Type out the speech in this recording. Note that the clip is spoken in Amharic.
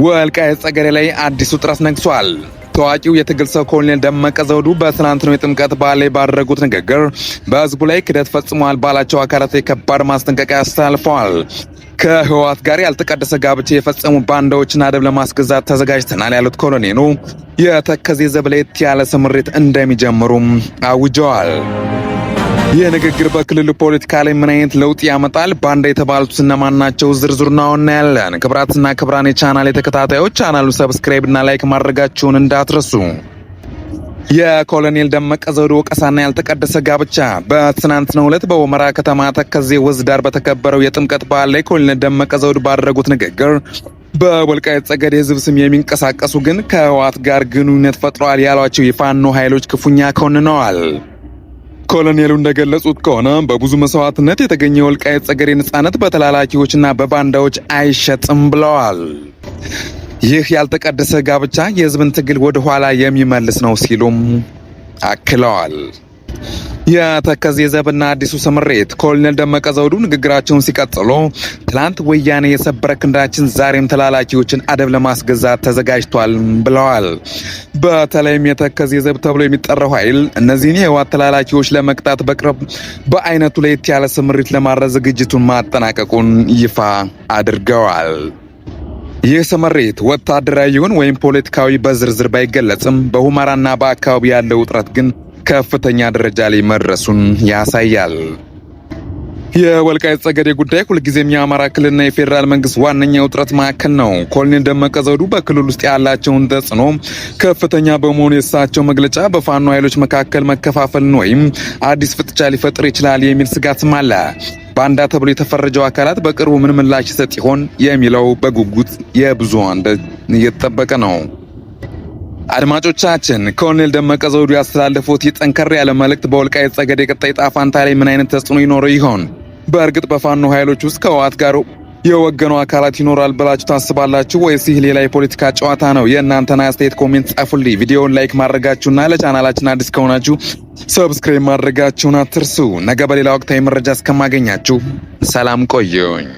ወልቃይት ጠገዴ ላይ አዲስ ውጥረት ነግሷል። ታዋቂው የትግል ሰው ኮሎኔል ደመቀ ዘውዱ በትናንትናው የጥምቀት በዓል ላይ ባደረጉት ንግግር በህዝቡ ላይ ክደት ፈጽመዋል ባላቸው አካላት ከባድ ማስጠንቀቂያ አስተላልፈዋል። ከህወሓት ጋር ያልተቀደሰ ጋብቻ የፈጸሙ ባንዳዎችን አደብ ለማስገዛት ተዘጋጅተናል ያሉት ኮሎኔሉ የተከዜ ዘብ ለየት ያለ ስምሪት እንደሚጀምሩም አውጀዋል። ይህ ንግግር በክልሉ ፖለቲካ ላይ ምን አይነት ለውጥ ያመጣል? ባንዳ የተባሉት እነማን ናቸው? ዝርዝሩን እናያለን። ክብራትና ክብራን የቻናሌ ተከታታዮች ቻናሉን ሰብስክራይብ እና ላይክ ማድረጋችሁን እንዳትረሱ። የኮሎኔል ደመቀ ዘውዱ ወቀሳና ያልተቀደሰ ጋብቻ። በትናንትናው ዕለት በሁመራ ከተማ ተከዜ ወንዝ ዳር በተከበረው የጥምቀት በዓል ላይ ኮሎኔል ደመቀ ዘውዱ ባደረጉት ንግግር በወልቃይት ጠገዴ ህዝብ ስም የሚንቀሳቀሱ ግን ከህወሓት ጋር ግንኙነት ፈጥረዋል ያሏቸው የፋኖ ኃይሎች ክፉኛ ኮንነዋል። ኮሎኔሉ እንደገለጹት ከሆነ በብዙ መስዋዕትነት የተገኘ የወልቃይት ጠገዴ ነጻነት በተላላኪዎችና በባንዳዎች አይሸጥም ብለዋል። ይህ ያልተቀደሰ ጋብቻ የህዝብን ትግል ወደ ኋላ የሚመልስ ነው ሲሉም አክለዋል። የተከዜ ዘብና አዲሱ ስምሬት። ኮሎኔል ደመቀ ዘውዱ ንግግራቸውን ሲቀጥሉ ትላንት ወያኔ የሰበረ ክንዳችን ዛሬም ተላላኪዎችን አደብ ለማስገዛት ተዘጋጅቷል ብለዋል። በተለይም የተከዜ ዘብ ተብሎ የሚጠራው ኃይል እነዚህን የህወሓት ተላላኪዎች ለመቅጣት በቅርብ በአይነቱ ለየት ያለ ስምሪት ለማድረግ ዝግጅቱን ማጠናቀቁን ይፋ አድርገዋል። ይህ ስምሪት ወታደራዊ ይሁን ወይም ፖለቲካዊ በዝርዝር ባይገለጽም በሁመራና በአካባቢ ያለው ውጥረት ግን ከፍተኛ ደረጃ ላይ መድረሱን ያሳያል። የወልቃይት ጠገዴ ጉዳይ ሁልጊዜም የአማራ ክልልና የፌዴራል መንግስት ዋነኛ ውጥረት ማዕከል ነው። ኮሎኔል ደመቀ ዘውዱ በክልል ውስጥ ያላቸውን ተጽዕኖ ከፍተኛ በመሆኑ የእሳቸው መግለጫ በፋኖ ኃይሎች መካከል መከፋፈልን ወይም አዲስ ፍጥጫ ሊፈጥር ይችላል የሚል ስጋትም አለ። ባንዳ ተብሎ የተፈረጀው አካላት በቅርቡ ምን ምላሽ ይሰጥ ይሆን የሚለው በጉጉት የብዙሃን እየተጠበቀ ነው። አድማጮቻችን ኮሎኔል ደመቀ ዘውዱ ያስተላለፉት የጠንከር ያለ መልእክት በወልቃይት ጠገዴ ቀጣይ ዕጣ ፈንታ ላይ ምን አይነት ተጽዕኖ ይኖረው ይሆን? በእርግጥ በፋኖ ኃይሎች ውስጥ ከህወሓት ጋር የወገኑ አካላት ይኖራል ብላችሁ ታስባላችሁ ወይስ ይህ ሌላ የፖለቲካ ጨዋታ ነው? የእናንተን አስተያየት ኮሜንት ጻፉልኝ። ቪዲዮውን ላይክ ማድረጋችሁና ለቻናላችን አዲስ ከሆናችሁ ሰብስክራይብ ማድረጋችሁን አትርሱ። ነገ በሌላ ወቅታዊ መረጃ እስከማገኛችሁ ሰላም ቆዩኝ።